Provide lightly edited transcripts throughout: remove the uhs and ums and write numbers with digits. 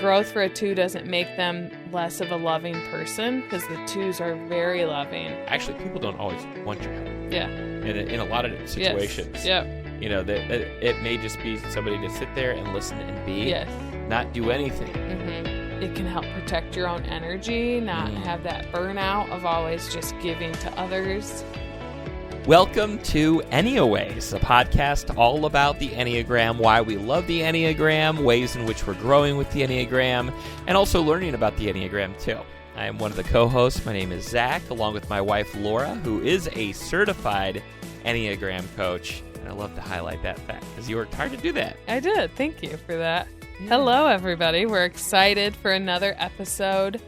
growth for a 2 doesn't make them less of a loving person, because the 2s are very loving. Actually, people don't always want your help. Yeah. In a lot of situations. Yes. Yep. You know, that it may just be somebody to sit there and listen and be, Yes. not do anything. Mm-hmm. It can help protect your own energy, not have that burnout of always just giving to others. Welcome to Enneaways, a podcast all about the Enneagram, why we love the Enneagram, ways in which we're growing with the Enneagram, and also learning about the Enneagram too. I am one of the co-hosts. My name is Zach, along with my wife Laura, who is a certified Enneagram coach. And I love to highlight that fact because you worked hard to do that. I did. Thank you for that. Yeah. Hello, everybody. We're excited for another episode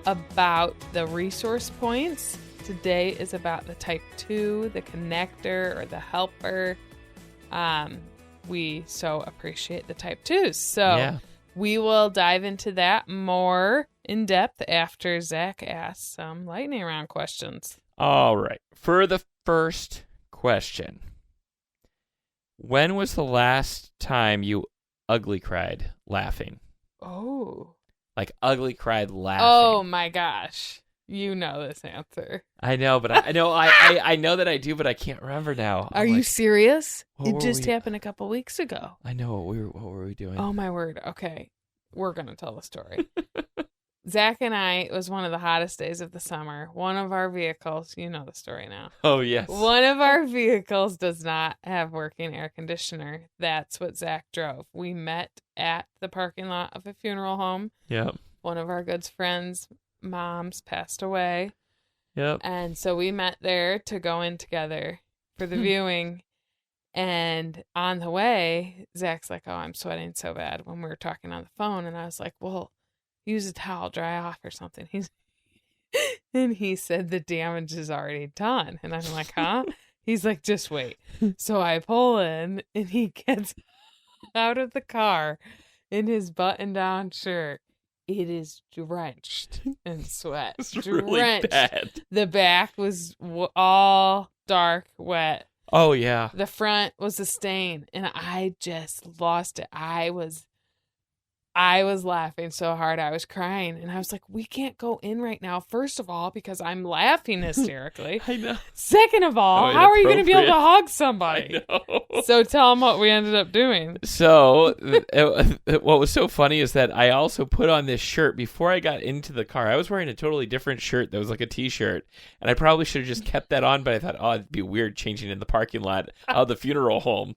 about the resource points. Today is about the type 2, the connector or the helper. We so appreciate the type 2s. So we will dive into that more in depth after Zach asks some lightning round questions. All right. For the first question, when was the last time you ugly cried laughing? Oh. Like ugly cried laughing. Oh my gosh. You know this answer. I know, but I know that I do, but I can't remember now. Are you serious? It just we... happened a couple weeks ago. I know. What were we doing? Oh my word. Okay. We're going to tell the story. Zach and I, it was one of the hottest days of the summer. One of our vehicles, you know the story now. Oh, yes. One of our vehicles does not have working air conditioner. That's what Zach drove. We met at the parking lot of a funeral home. Yep. One of our good friends' moms passed away. Yep. And so we met there to go in together for the viewing. And on the way, Zach's like, oh, I'm sweating so bad when we were talking on the phone. And I was like, well, use a towel, dry off or something. And he said the damage is already done. And I'm like, huh? He's like, just wait. So I pull in and he gets out of the car in his button-down shirt. It is drenched in sweat. It's drenched. Really bad. The back was all dark, wet. Oh, yeah. The front was a stain, and I just lost it. I was laughing so hard. I was crying, and I was like, we can't go in right now. First of all, because I'm laughing hysterically. I know. Second of all, how are you going to be able to hug somebody? I know. So tell them what we ended up doing. So what was so funny is that I also put on this shirt before I got into the car. I was wearing a totally different shirt that was like a t-shirt, and I probably should have just kept that on, but I thought, oh, it'd be weird changing in the parking lot of the funeral home.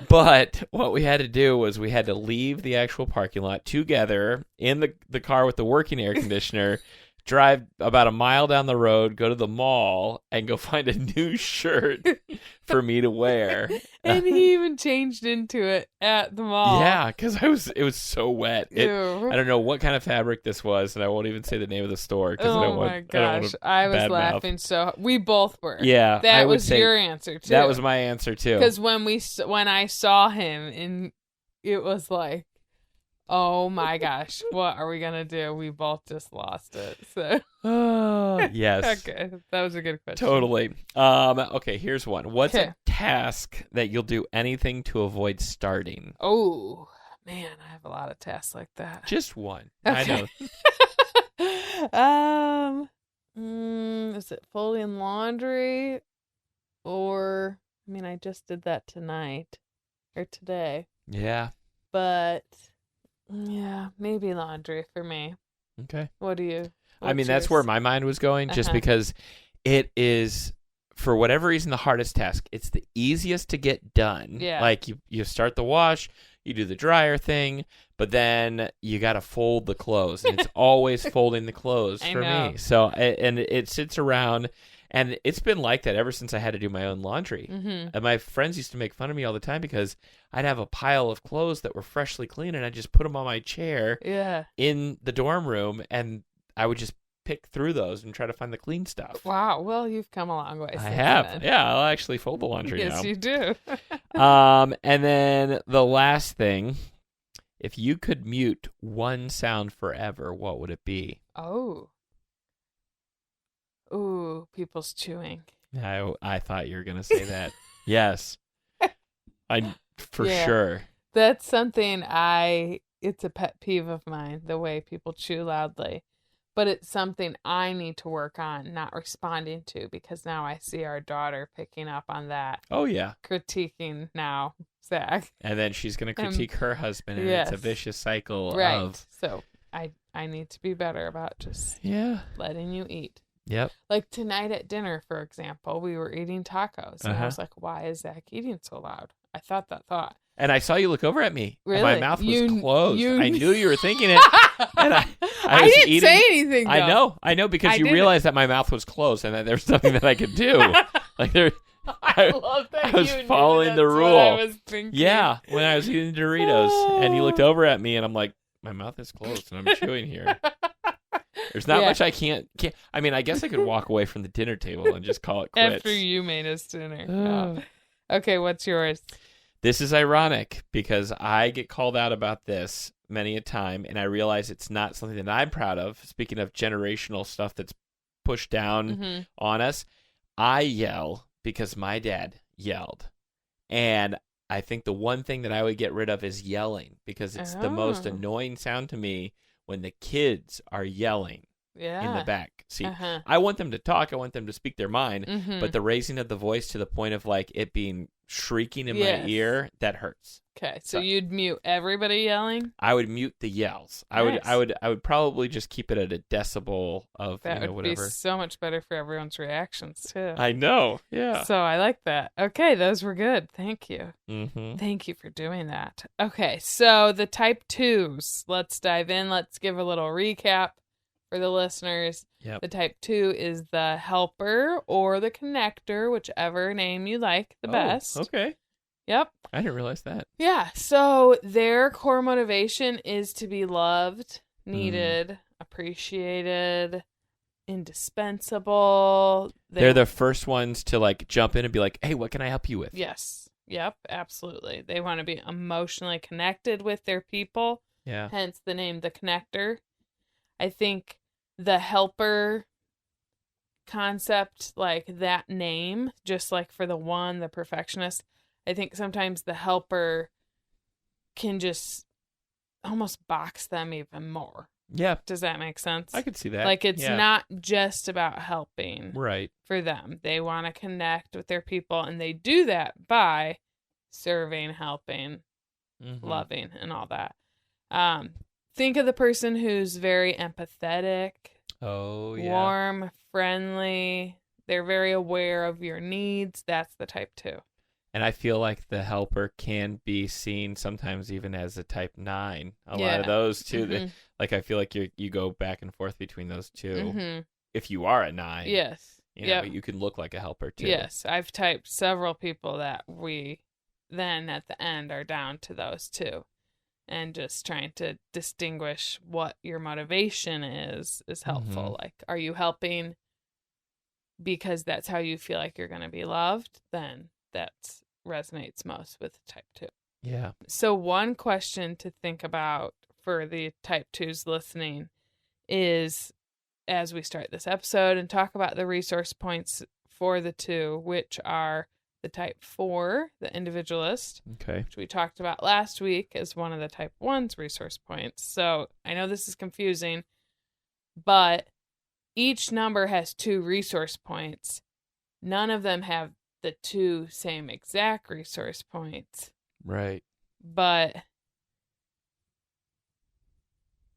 But what we had to do was we had to leave the actual parking lot together in the car with the working air conditioner, drive about a mile down the road, go to the mall, and go find a new shirt for me to wear. And he even changed into it at the mall. Yeah, because it was so wet. I Ew. don't know what kind of fabric this was, and I won't even say the name of the store. Oh my gosh, I was laughing so. We both were. Yeah, that was your answer too. That was my answer too. Because when I saw him, and it was like, oh my gosh, what are we gonna do? We both just lost it. So. Yes. Okay, that was a good question. Totally. Okay, here's one. What's Okay. a task that you'll do anything to avoid starting? Oh man, I have a lot of tasks like that. Just one. Okay. I know. Is it folding laundry, or I mean, I just did that tonight or today. Yeah. But yeah, maybe laundry for me. Okay. What do you? I mean, that's where my mind was going, just because it is, for whatever reason, the hardest task. It's the easiest to get done. Yeah. Like you start the wash, you do the dryer thing, but then you got to fold the clothes. And it's always folding the clothes for me. So, and it sits around, and it's been like that ever since I had to do my own laundry. Mm-hmm. And my friends used to make fun of me all the time because I'd have a pile of clothes that were freshly clean, and I'd just put them on my chair in the dorm room, and I would just pick through those and try to find the clean stuff. Wow. Well, you've come a long way. I have. Then. Yeah, I'll actually fold the laundry now. Yes, you do. And then the last thing, if you could mute one sound forever, what would it be? Oh. Ooh, people's chewing. I thought you were going to say that. Yes. For sure. That's something it's a pet peeve of mine, the way people chew loudly. But it's something I need to work on not responding to, because now I see our daughter picking up on that. Oh, yeah. Critiquing now, Zach. And then she's going to critique her husband, and yes. it's a vicious cycle right. of... So I need to be better about just letting you eat. Yep. Like tonight at dinner, for example, we were eating tacos. And I was like, why is Zach eating so loud? I thought that thought. And I saw you look over at me. Really? And my mouth was closed. I knew you were thinking it. And I was didn't eating. say anything, though. I know, because you realized that my mouth was closed and that there was nothing that I could do. Like I love that I was you following knew the that's rule. what I was thinking. Yeah, when I was eating Doritos, and you looked over at me, and I'm like, my mouth is closed, and I'm chewing here. There's not much I can't. I mean, I guess I could walk away from the dinner table and just call it quits. After you made us dinner. No. Okay, what's yours? This is ironic because I get called out about this many a time, and I realize it's not something that I'm proud of. Speaking of generational stuff that's pushed down on us, I yell because my dad yelled. And I think the one thing that I would get rid of is yelling, because it's the most annoying sound to me when the kids are yelling in the back seat. I want them to talk. I want them to speak their mind. But the raising of the voice to the point of like it being shrieking in my ear, that hurts. Okay, so you'd mute everybody yelling? I would mute the yells. Nice. I would probably just keep it at a decibel of that whatever. Be so much better for everyone's reactions too. I know. Yeah. So I like that. Okay, those were good. Thank you. Mm-hmm. Thank you for doing that. Okay, so the type 2s. Let's dive in. Let's give a little recap for the listeners. Yep. The type 2 is the helper or the connector, whichever name you like the best. Okay. Yep. I didn't realize that. Yeah. So their core motivation is to be loved, needed, appreciated, indispensable. They're the first ones to like jump in and be like, hey, what can I help you with? Yes. Yep. Absolutely. They want to be emotionally connected with their people. Yeah. Hence the name, the connector. I think the helper concept, like that name, just like for the one, the perfectionist, I think sometimes the helper can just almost box them even more. Yeah. Does that make sense? I could see that. Like it's not just about helping for them. They want to connect with their people, and they do that by serving, helping, loving, and all that. Think of the person who's very empathetic. Oh, yeah. Warm, friendly. They're very aware of your needs. That's the type 2. And I feel like the helper can be seen sometimes even as a type 9. A lot of those too. Like I feel like you go back and forth between those two. If you are a 9. Yes. But you can look like a helper too. Yes. I've typed several people that we then at the end are down to those two. And just trying to distinguish what your motivation is helpful. Like, are you helping because that's how you feel like you're going to be loved? Then that resonates most with type 2. Yeah. So one question to think about for the type 2s listening is, as we start this episode and talk about the resource points for the 2, which are the type 4, the individualist, which we talked about last week as one of the type 1's resource points. So I know this is confusing, but each number has 2 resource points. None of them have the 2 same exact resource points. Right. But,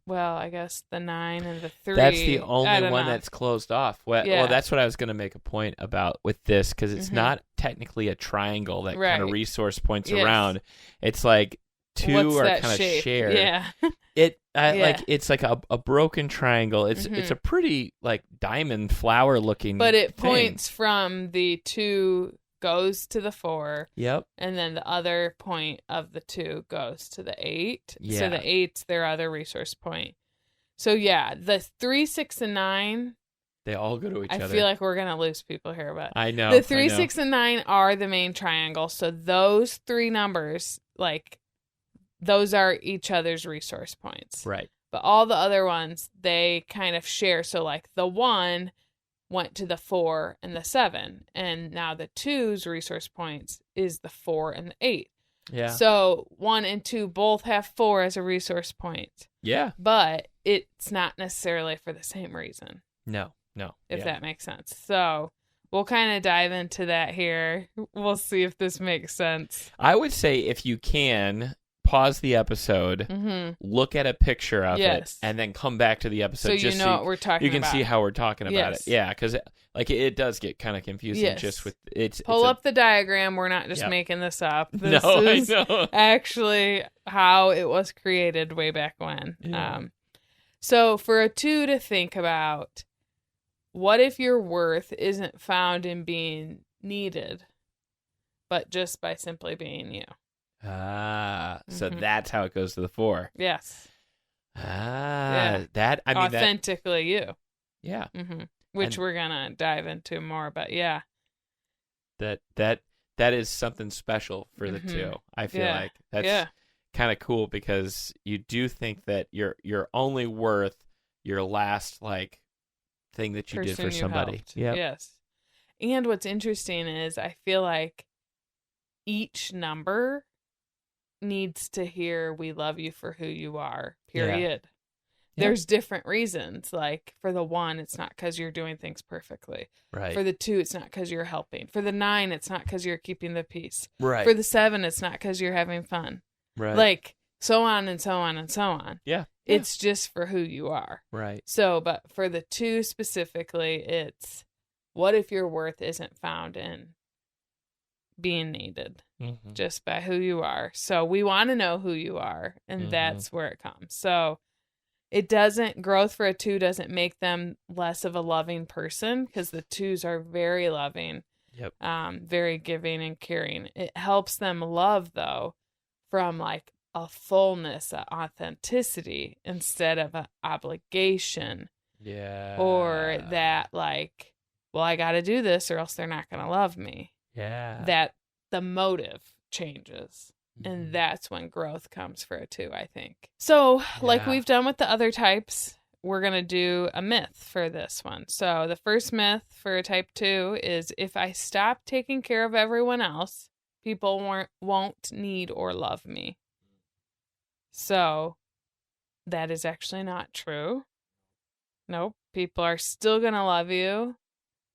well, I guess the 9 and the 3. That's the only one that's closed off. Well, that's what I was going to make a point about with this, because it's not technically a triangle that kind of resource points around. It's like 2 are kind of shared. Yeah. Like it's like a broken triangle. It's a pretty like diamond flower looking. But it points from the 2 goes to the 4. Yep. And then the other point of the 2 goes to the 8. Yeah. So the 8's their other resource point. So yeah, the 3, 6, and 9. They all go to each other. I feel like we're gonna lose people here, but I know the 3, 6, and 9 are the main triangle. So those 3 numbers, like, those are each other's resource points. Right. But all the other ones, they kind of share. So like the 1 went to the 4 and the 7, and now the 2's resource points is the 4 and the 8. Yeah. So 1 and 2 both have 4 as a resource point, Yeah. but it's not necessarily for the same reason, No. if that makes sense. So we'll kind of dive into that here. We'll see if this makes sense. I would say if you can, pause the episode, look at a picture of it, and then come back to the episode. So just you know what we're talking about. You can see how we're talking about it. Yeah, because it does get kind of confusing just with it. Pull up the diagram. We're not just making this up. This is I know. Actually how it was created way back when. Yeah. So for a 2 to think about, what if your worth isn't found in being needed, but just by simply being you? So that's how it goes to the 4. Yes. That I mean authentically you. Yeah. Which we're gonna dive into more, but yeah. That is something special for the 2. I feel like that's kind of cool, because you do think that you're only worth your last like thing that you did for somebody. Yep. Yes. And what's interesting is I feel like each number needs to hear we love you for who you are, period. Yeah. There's different reasons. Like for the 1, it's not because you're doing things perfectly. Right. For the 2, it's not because you're helping. For the 9, it's not because you're keeping the peace. Right. For the 7, it's not because you're having fun. Right. Like so on and so on and so on. Yeah. It's just for who you are. Right. So, but for the 2 specifically, it's what if your worth isn't found in being needed just by who you are. So we want to know who you are, and that's where it comes. So growth for a 2 doesn't make them less of a loving person, because the 2s are very loving, very giving and caring. It helps them love, though, from like a fullness, a authenticity, instead of an obligation. Yeah. Or that like, well, I got to do this or else they're not going to love me. Yeah. That the motive changes. And that's when growth comes for a 2, I think. So, like we've done with the other types, we're going to do a myth for this one. So, the first myth for a type 2 is, if I stop taking care of everyone else, people won't need or love me. So, that is actually not true. Nope. People are still going to love you,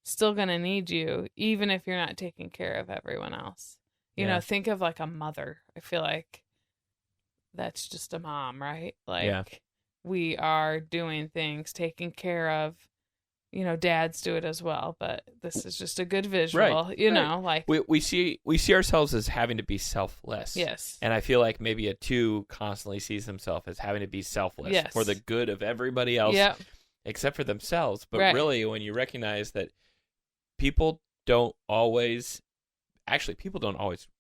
still going to need you, even if you're not taking care of everyone else. You know, think of like a mother. I feel like that's just a mom, right? Like we are doing things, taking care of, dads do it as well, but this is just a good visual, know, like we see ourselves as having to be selfless. Yes. And I feel like maybe a 2 constantly sees themselves as having to be selfless for the good of everybody else except for themselves. But really, when you recognize that people don't always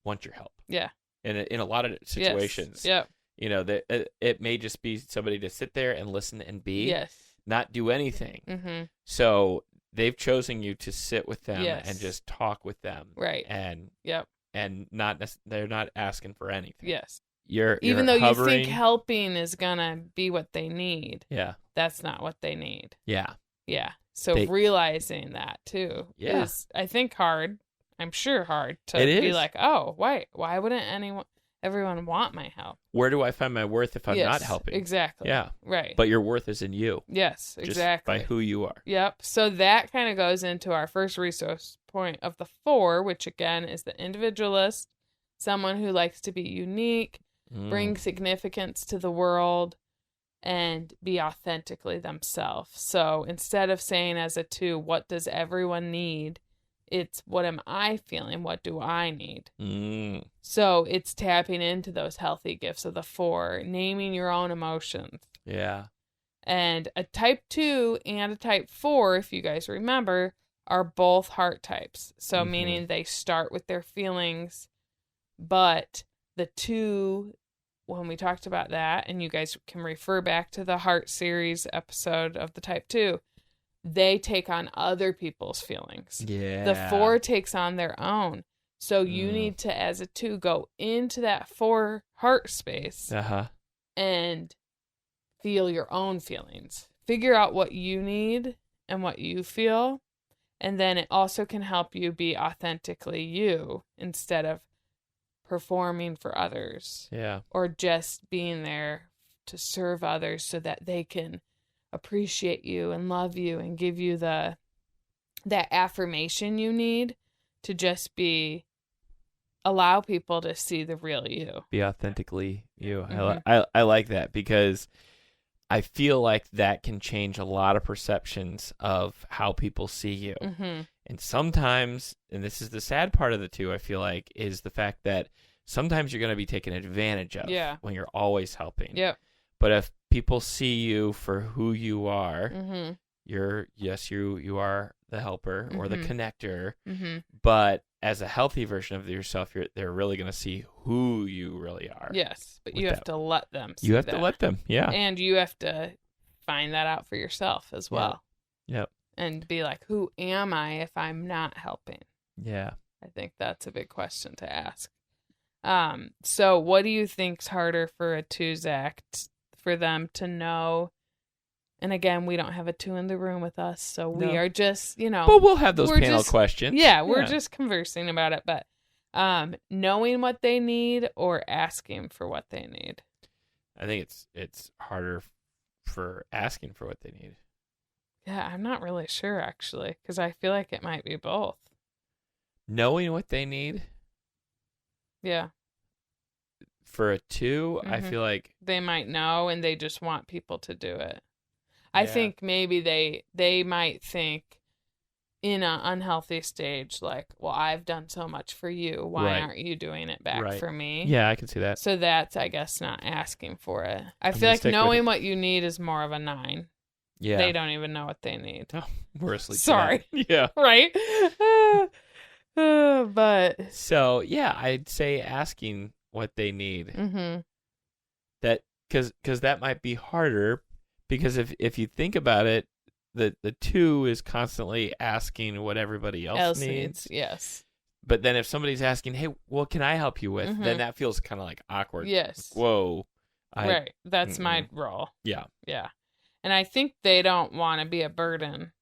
want your help. Yeah. In a lot of situations. Yes. That it may just be somebody to sit there and listen and be. Yes. Not do anything. So they've chosen you to sit with them and just talk with them. Right. And they're not asking for anything. Yes. You're even though hovering. You think helping is gonna be what they need. Yeah. That's not what they need. Yeah. Yeah. So realizing that too is, I think, hard. I'm sure hard to be like, oh, why wouldn't everyone want my help? Where do I find my worth if I'm not helping? Exactly. Yeah. Right. But your worth is in you. Yes, exactly. Just by who you are. Yep. So that kind of goes into our first resource point of the 4, which again is the individualist, someone who likes to be unique, bring significance to the world, and be authentically themselves. So instead of saying as a 2, what does everyone need? It's, what am I feeling? What do I need? So it's tapping into those healthy gifts of the 4, naming your own emotions. Yeah. And a type 2 and a type 4, if you guys remember, are both heart types. So meaning they start with their feelings, but the 2, when we talked about that, and you guys can refer back to the heart series episode of the type 2, they take on other people's feelings. Yeah. The 4 takes on their own. So you need to, as a 2, go into that 4 heart space and feel your own feelings. Figure out what you need and what you feel. And then it also can help you be authentically you, instead of performing for others Yeah. or just being there to serve others so that they can appreciate you and love you and give you that affirmation you need to just allow people to see the real you. Be authentically you. Mhm. I like that because I feel like that can change a lot of perceptions of how people see you. Mm-hmm. And sometimes, and this is the sad part of the two, I feel like, is the fact that sometimes you're going to be taken advantage of when you're always helping. Yep. But if people see you for who you are, Mm-hmm. you are the helper or the Mhm. connector, Mm-hmm. but as a healthy version of yourself, they're really going to see who you really are. Yes, but with you have that. to let them see You have that. to let them, yeah. And you have to find that out for yourself as well. Yep. And be like, who am I if I'm not helping? Yeah. I think that's a big question to ask. So what do you think's harder for a 2, Zach, for them to know? And again, we don't have a 2 in the room with us, so we No. are just, But we'll have those we're panel just- questions. Yeah, we're just conversing about it, but knowing what they need or asking for what they need. I think it's harder for asking for what they need. Yeah, I'm not really sure actually, because I feel like it might be both. Knowing what they need Yeah, for a 2, I Mhm. feel like they might know and they just want people to do it. I Yeah. think maybe they might think in an unhealthy stage, like, well, I've done so much for you. Why Right. aren't you doing it back Right. for me? yeah, I can see that. So that's, I guess, not asking for it. I I'm feel gonna like stick with knowing it. what you need is more of a 9. Yeah. They don't even know what they need. We're asleep. Sorry. tonight. Yeah. Right? But. So, yeah, I'd say asking what they need. Mm-hmm. That cuz that might be harder because if you think about it, the 2 is constantly asking what everybody else needs. Yes. But then if somebody's asking, "Hey, what can I help you with?" Mhm. then that feels kind of like awkward. Yes. Whoa. Right. That's my role. Yeah. Yeah. And I think they don't want to be a burden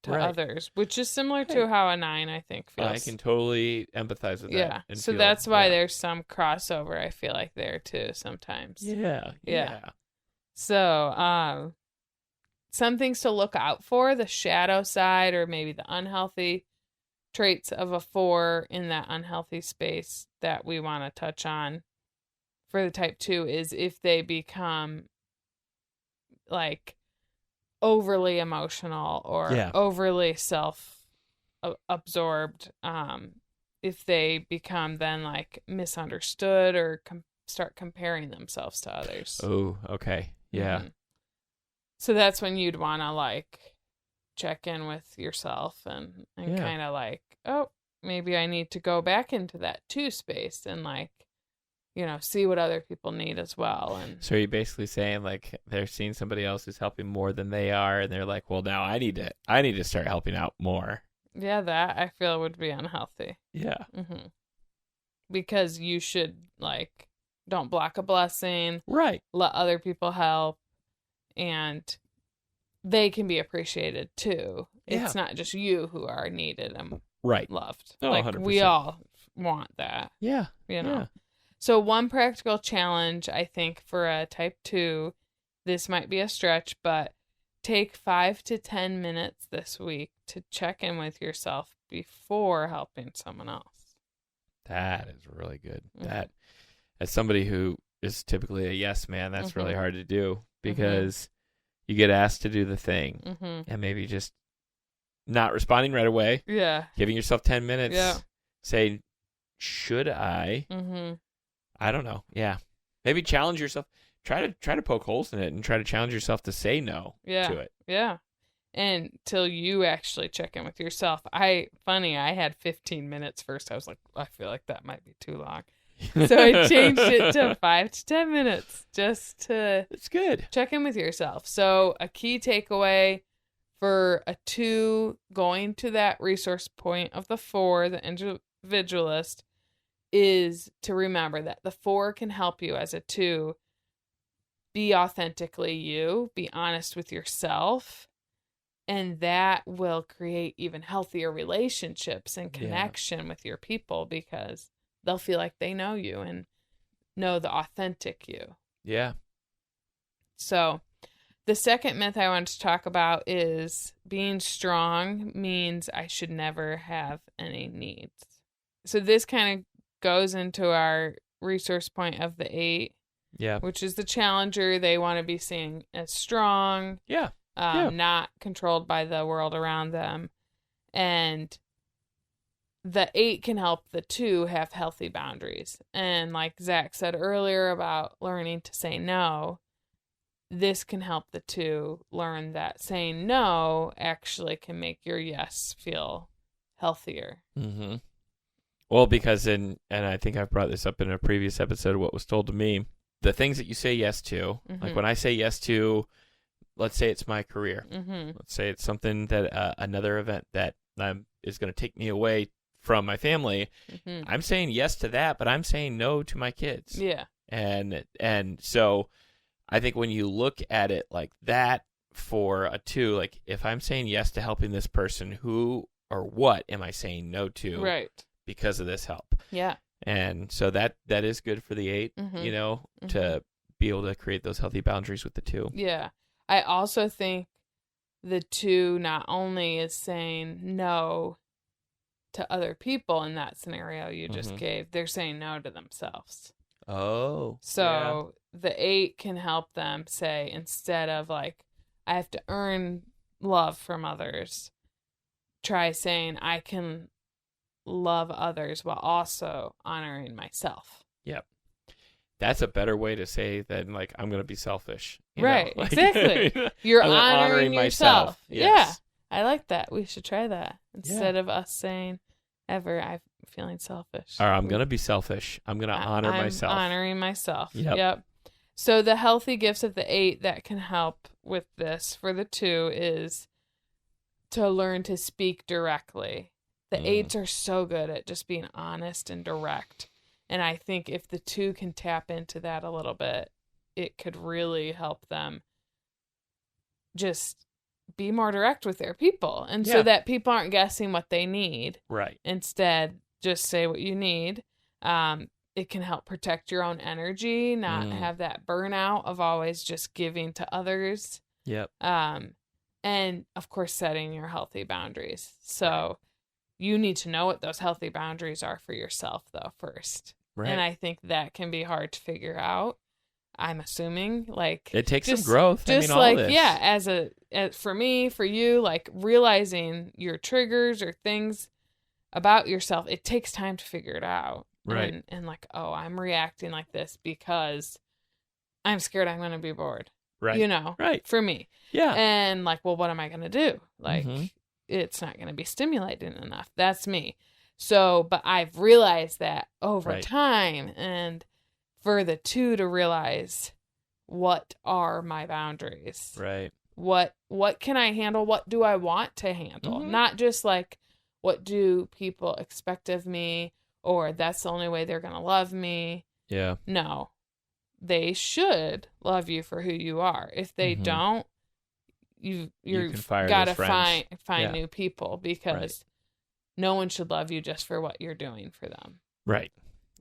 to Right. others, which is similar Hey. to how a 9, I think, feels. I can totally empathize with that. Yeah. and So feel- that's why yeah. there's some crossover, I feel like, there too sometimes. Yeah. Yeah. So, some things to look out for, the shadow side or maybe the unhealthy traits of a 4 in that unhealthy space that we want to touch on for the type 2 is if they become like overly emotional or Yeah. overly absorbed, if they become then like misunderstood or start comparing themselves to others. Oh, okay. Yeah. Mhm. So that's when you'd want to like check in with yourself and Yeah. kind of like, oh, maybe I need to go back into that 2 space and like, see what other people need as well. And So are you basically saying like they're seeing somebody else who's helping more than they are, and they're like, well, now I need to start helping out more. yeah, that I feel would be unhealthy. Yeah. Mm-hmm. Because you should like, don't block a blessing, Right. let other people help, and they can be appreciated too. Yeah. It's not just you who are needed and Right. loved. Oh, like 100%. we all want that, Yeah. Yeah. So one practical challenge, I think, for a type 2, this might be a stretch, but take 5 to 10 minutes this week to check in with yourself before helping someone else. That is really good. Mhm. That, as somebody who is typically a yes man, that's really Mhm. hard to do because you get asked to do the thing Mm-hmm. and maybe just not responding right away, Yeah. giving yourself 10 minutes, Yeah. saying, should I? Mm-hmm. I don't know. Yeah. Maybe challenge yourself. Try to poke holes in it and try to challenge yourself to say no Yeah. to it. Yeah. Until you actually check in with yourself. I had 15 minutes first. I was like, I feel like that might be too long. So I changed it to 5 to 10 minutes just to It's good. check in with yourself. So a key takeaway for a 2 going to that resource point of the 4, the individualist, is to remember that the 4 can help you as a 2 be authentically you, be honest with yourself, and that will create even healthier relationships and connection with your people because they'll feel like they know you and know the authentic you. Yeah. So the second myth I want to talk about is being strong means I should never have any needs. So this kind of goes into our resource point of the 8, Yeah. which is the challenger. They want to be seen as strong, Yeah. not controlled by the world around them. And the 8 can help the 2 have healthy boundaries. And like Zach said earlier about learning to say no, this can help the 2 learn that saying no actually can make your yes feel healthier. Mm-hmm. Well, because and I think I've brought this up in a previous episode, what was told to me, the things that you say yes to, like when I say yes to, let's say it's my career. Let's say it's something that another event that is going to take me away from my family. I'm saying yes to that, but I'm saying no to my kids. Yeah. And so I think when you look at it like that for a 2, like if I'm saying yes to helping this person, who or what am I saying no to? Right. Because of this help. Yeah. And so that is good for the 8, you know, to be able to create those healthy boundaries with the 2. Yeah. I also think the 2 not only is saying no to other people in that scenario you just gave, they're saying no to themselves. Oh. So the 8 can help them say, instead of like, I have to earn love from others, try saying I can love others while also honoring myself. Yep. That's a better way to say than like, I'm going to be selfish. Right. Like, exactly. You're honoring yourself. Yes. Yeah. I like that. We should try that instead of us saying ever, I'm feeling selfish. Or I'm going to be selfish. I'm going to honor myself. Honoring myself. Yep. So the healthy gifts of the 8 that can help with this for the 2 is to learn to speak directly. The 8s are so good at just being honest and direct. And I think if the 2 can tap into that a little bit, it could really help them just be more direct with their people. And so that people aren't guessing what they need. Right. Instead, just say what you need. It can help protect your own energy, not have that burnout of always just giving to others. Yep. And of course, setting your healthy boundaries. So you need to know what those healthy boundaries are for yourself, though, first. Right. And I think that can be hard to figure out. I'm assuming, like, it takes some growth. Just all like, this. For me, for you, like Right. realizing your triggers or things about yourself, it takes time to figure it out. Right. And like, oh, I'm reacting like this because I'm scared I'm going to be bored. Right. You know, right. For me. Yeah. And like, well, what am I going to do? Like, it's not going to be stimulating enough. That's me. So, but I've realized that over time, and for the 2 to realize, what are my boundaries? Right. What can I handle? What do I want to handle? Not just like, what do people expect of me, or that's the only way they're going to love me. Yeah. No. They should love you for who you are. If they don't, you've got to find new people, because no one should love you just for what you're doing for them. Right.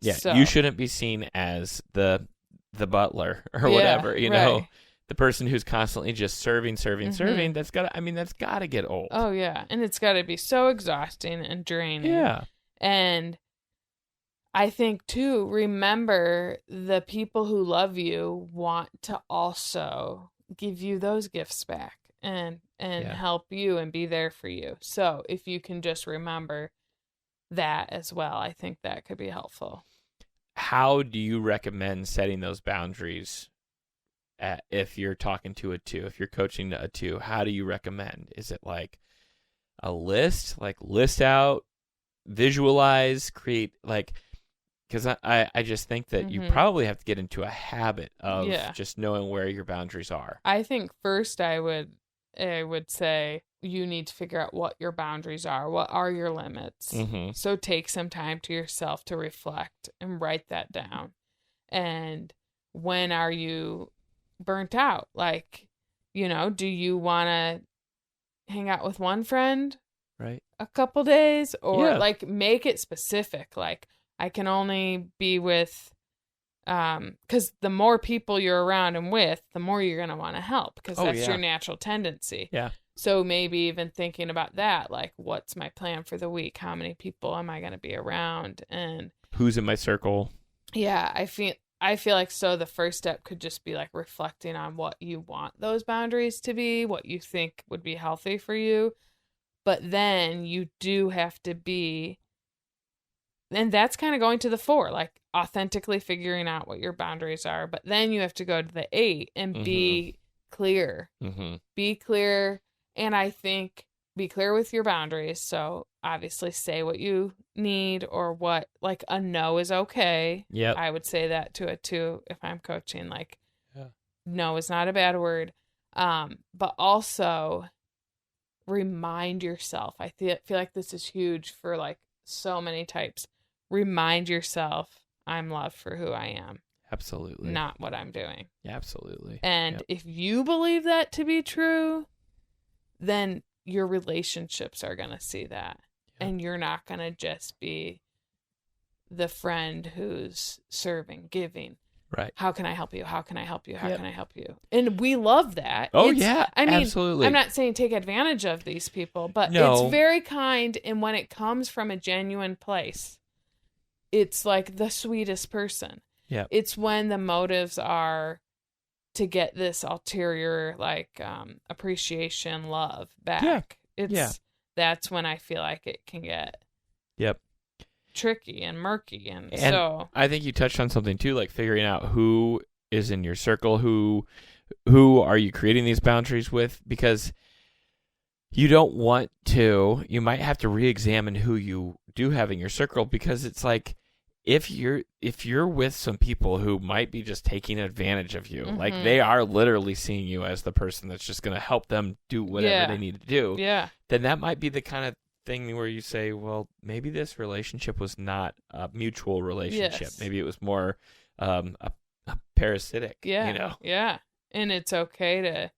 Yeah. So, you shouldn't be seen as the butler or whatever, you know, the person who's constantly just serving. That's got to get old. Oh yeah. And it's got to be so exhausting and draining. Yeah. And I think too, remember, the people who love you want to also give you those gifts back and help you and be there for you. So if you can just remember that as well, I think that could be helpful. How do you recommend setting those boundaries if you're talking to a 2, if you're coaching a 2? How do you recommend? Is it like a list, like list out, visualize, create, like, because I just think that you probably have to get into a habit of just knowing where your boundaries are. I think first I would say you need to figure out what your boundaries are. What are your limits? So take some time to yourself to reflect and write that down. And when are you burnt out? Like, you know, do you want to hang out with one friend a couple days, or like make it specific? Like, I can only be with, because the more people you're around and with, the more you're going to want to help, because that's your natural tendency. Yeah. So maybe even thinking about that, like, what's my plan for the week? How many people am I going to be around? And who's in my circle? Yeah, I feel like so the first step could just be like reflecting on what you want those boundaries to be, what you think would be healthy for you. But then you do have to be, and that's kind of going to the 4, like authentically figuring out what your boundaries are. But then you have to go to the 8 and be clear. Be clear. And I think be clear with your boundaries. So obviously say what you need, or what, like a no is okay. Yeah. I would say that to a 2 if I'm coaching, like no is not a bad word. But also remind yourself. I feel like this is huge for like so many types. Remind yourself, I'm loved for who I am. Absolutely. Not what I'm doing. Yeah, absolutely. And if you believe that to be true, then your relationships are going to see that. Yep. And you're not going to just be the friend who's serving, giving. Right. How can I help you? How can I help you? How can I help you? And we love that. Oh, yeah. I mean, absolutely. I'm not saying take advantage of these people, but No. It's very kind. And when it comes from a genuine place, it's like the sweetest person. Yeah. It's when the motives are to get this ulterior, like, appreciation, love back. That's when I feel like it can get tricky and murky. And so I think you touched on something too, like figuring out who is in your circle, who are you creating these boundaries with, because you don't want to, you might have to re-examine who you do have in your circle, because it's like, if you're with some people who might be just taking advantage of you, like they are literally seeing you as the person that's just going to help them do whatever they need to do, then that might be the kind of thing where you say, well, maybe this relationship was not a mutual relationship. Yes. Maybe it was more a parasitic, you know? Yeah. And it's okay to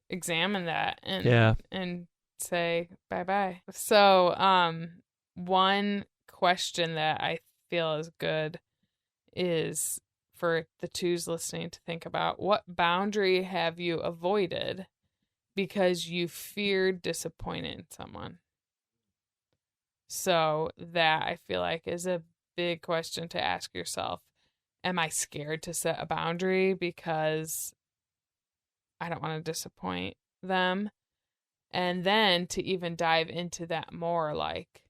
examine that and say bye-bye. So, one question that I feel is good is for the 2s listening to think about: what boundary have you avoided because you feared disappointing someone? So that, I feel like, is a big question to ask yourself. Am I scared to set a boundary because I don't want to disappoint them? And then to even dive into that more, like,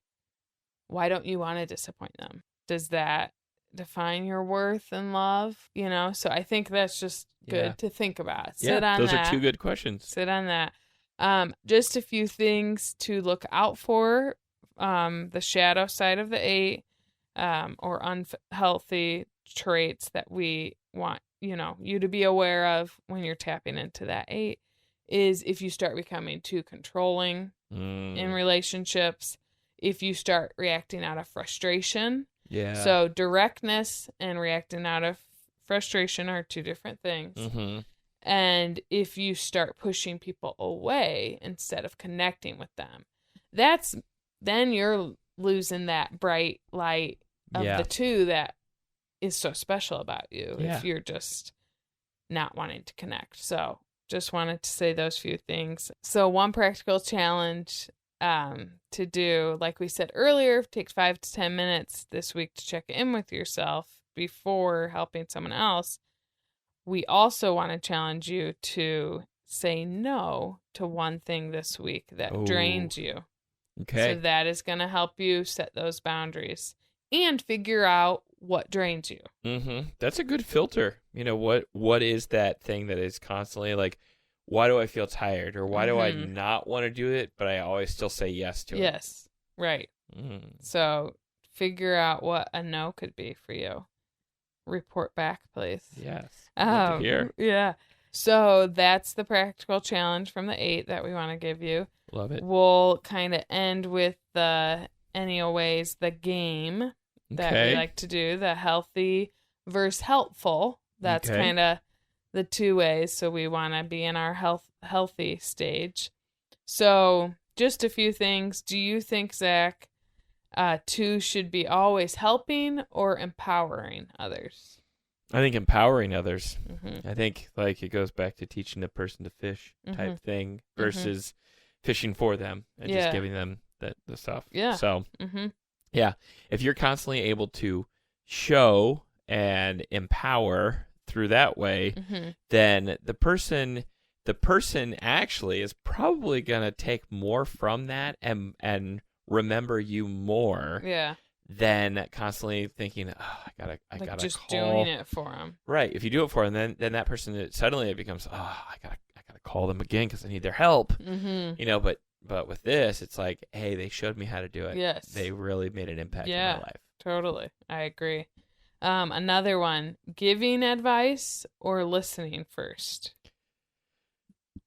why don't you want to disappoint them? Does that define your worth and love? You know, so I think that's just good to think about. Sit on those that. Are 2 good questions. Sit on that. Just a few things to look out for. The shadow side of the 8, or unhealthy traits that we want, you to be aware of when you're tapping into that 8, is if you start becoming too controlling in relationships, if you start reacting out of frustration. Yeah. So directness and reacting out of frustration are 2 different things. And if you start pushing people away instead of connecting with them, then you're losing that bright light of the 2 that is so special about you, if you're just not wanting to connect. So just wanted to say those few things. So one practical challenge to do, like we said earlier, takes 5 to 10 minutes this week to check in with yourself before helping someone else. We also want to challenge you to say no to one thing this week that drains you. Okay. So that is going to help you set those boundaries and figure out what drains you. That's a good filter. What is that thing that is constantly like, why do I feel tired, or why do I not want to do it, but I always still say yes to it? Yes, right. So figure out what a no could be for you. Report back, please. Yes. Love to hear. Yeah. So that's the practical challenge from the 8 that we want to give you. Love it. We'll kind of end with the NEOA's, the game that we like to do, the healthy versus helpful. That's kind of the 2 ways. So we want to be in our healthy stage. So just a few things. Do you think, Zach, 2 should be always helping or empowering others. I think empowering others. Mm-hmm. I think like it goes back to teaching a person to fish type thing versus fishing for them and just giving them the stuff. Yeah. So, yeah, if you're constantly able to show and empower through that way, then the person actually is probably going to take more from that and remember you more. Yeah. Than constantly thinking, I gotta just call. doing it for them. Right. If you do it for them, then that person suddenly it becomes, I gotta call them again because I need their help. But with this, it's like, hey, they showed me how to do it. Yes. They really made an impact in my life. Totally. I agree. Another one, giving advice or listening first?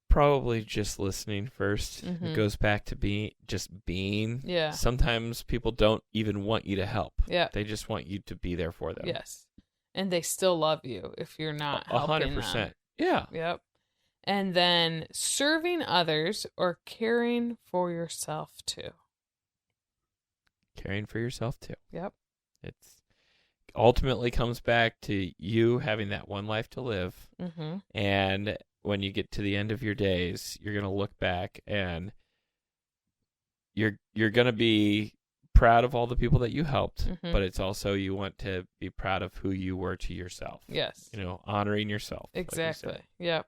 Probably just listening first. It goes back to being. Yeah. Sometimes people don't even want you to help. Yeah. They just want you to be there for them. Yes. And they still love you if you're not helping 100%. Them. Yeah. Yep. And then serving others or caring for yourself too. Caring for yourself too. Yep. It's ultimately comes back to you having that one life to live. And when you get to the end of your days, you're going to look back and you're going to be proud of all the people that you helped, but it's also you want to be proud of who you were to yourself. Yes. Honoring yourself. Exactly. Like yep.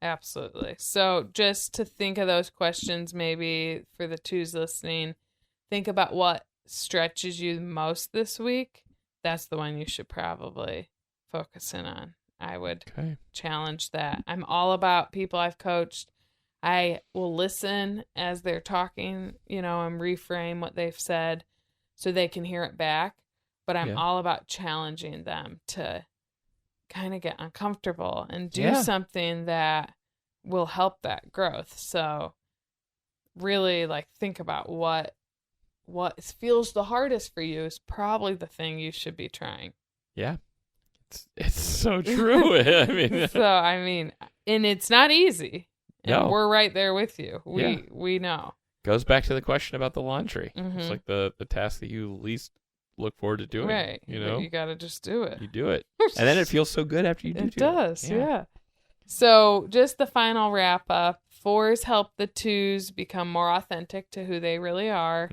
Absolutely. So just to think of those questions, maybe for the 2s listening, think about what stretches you most this week. That's the one you should probably focus in on. I would challenge that. I'm all about people I've coached. I will listen as they're talking, and reframe what they've said so they can hear it back. But I'm all about challenging them to kind of get uncomfortable and do something that will help that growth. So really think about what feels the hardest for you is probably the thing you should be trying. Yeah. It's so true. I mean, and it's not easy. And no. We're right there with you. We know. Goes back to the question about the laundry. It's like the task that you least look forward to doing. Right. But you got to just do it. You do it. And then it feels so good after you do it. It does, yeah. So just the final wrap up. 4s help the 2s become more authentic to who they really are.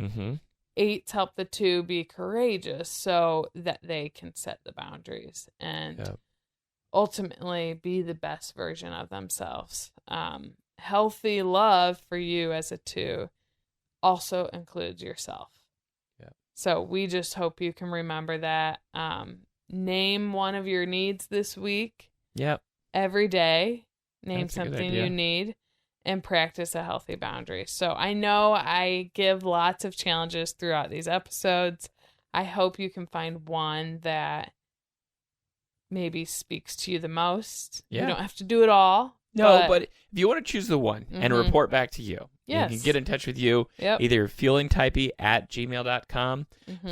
8s help the 2 be courageous so that they can set the boundaries and ultimately be the best version of themselves. Healthy love for you as a 2 also includes yourself. Yeah. So we just hope you can remember that. Name one of your needs this week. Yep. Every day. Name That's something you need. And practice a healthy boundary. So I know I give lots of challenges throughout these episodes. I hope you can find one that maybe speaks to you the most. Yeah. You don't have to do it all. No, but if you want to choose the one and report back to you, you can get in touch with you, either feelingtypey@gmail.com,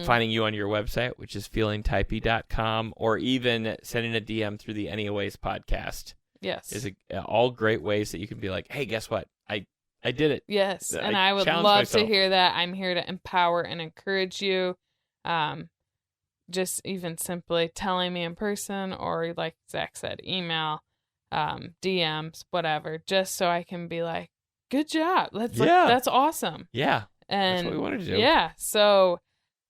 finding you on your website, which is feelingtypey.com, or even sending a DM through the Anyways podcast. Yes. Is all great ways that you can be like, hey, guess what? I did it. Yes. And I would love to hear that. I'm here to empower and encourage you. Just even simply telling me in person or like Zach said, email, DMs, whatever, just so I can be like, good job. That's awesome. Yeah. And that's what we wanted to do. Yeah. So,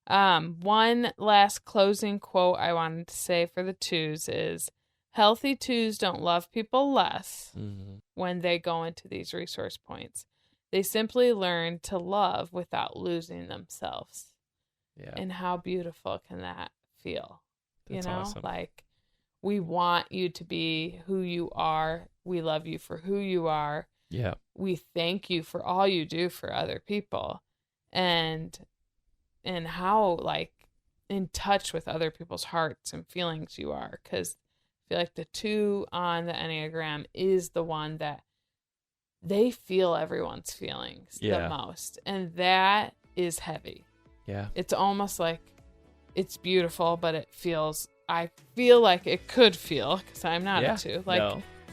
one last closing quote I wanted to say for the 2s is, healthy 2s don't love people less when they go into these resource points. They simply learn to love without losing themselves. Yeah. And how beautiful can that feel? That's awesome. Like, we want you to be who you are. We love you for who you are. Yeah. We thank you for all you do for other people. And how, in touch with other people's hearts and feelings you are. Because I feel like the 2 on the Enneagram is the one that they feel everyone's feelings the most. And that is heavy. Yeah. It's almost like it's beautiful, but I feel like it could feel, because I'm not a 2,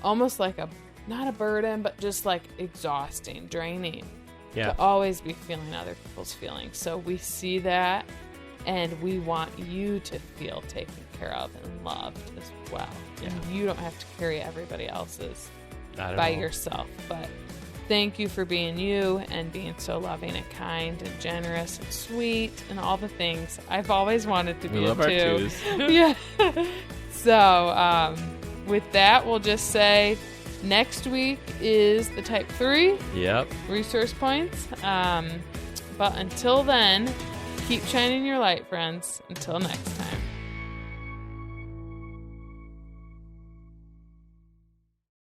almost like not a burden, but just like exhausting, draining. Yeah. to always be feeling other people's feelings. So we see that, and we want you to feel taken care of and loved as well. Yeah. And you don't have to carry everybody else's Not at by all. yourself. But thank you for being you and being so loving and kind and generous and sweet and all the things I've always wanted to be We love our too. twos. Yeah. So with that, we'll just say next week is the type 3 Yep. resource points. But until then, keep shining your light, friends. Until next time.